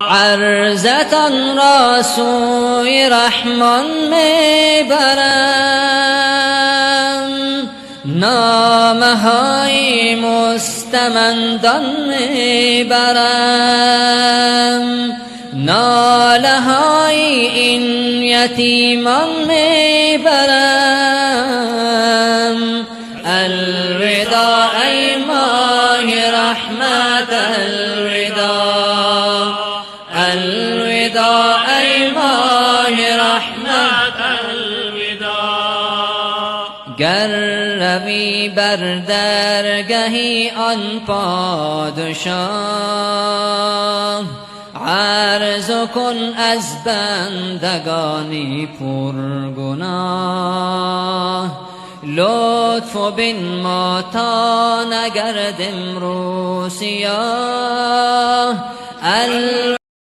عرضتان را سوی رحمان میبرم، نامه های مستمندان میبرم، ناله های این یتیمان میبرم. الوداع ای ماه رحمت، الوداع، الوداع ای ماه رحمت، الوداع. گر روی بر درگهی آن پادشاه، عرض کن از بندگانی پرگناه. لطف بین ما تا نگرد امروز سیاه،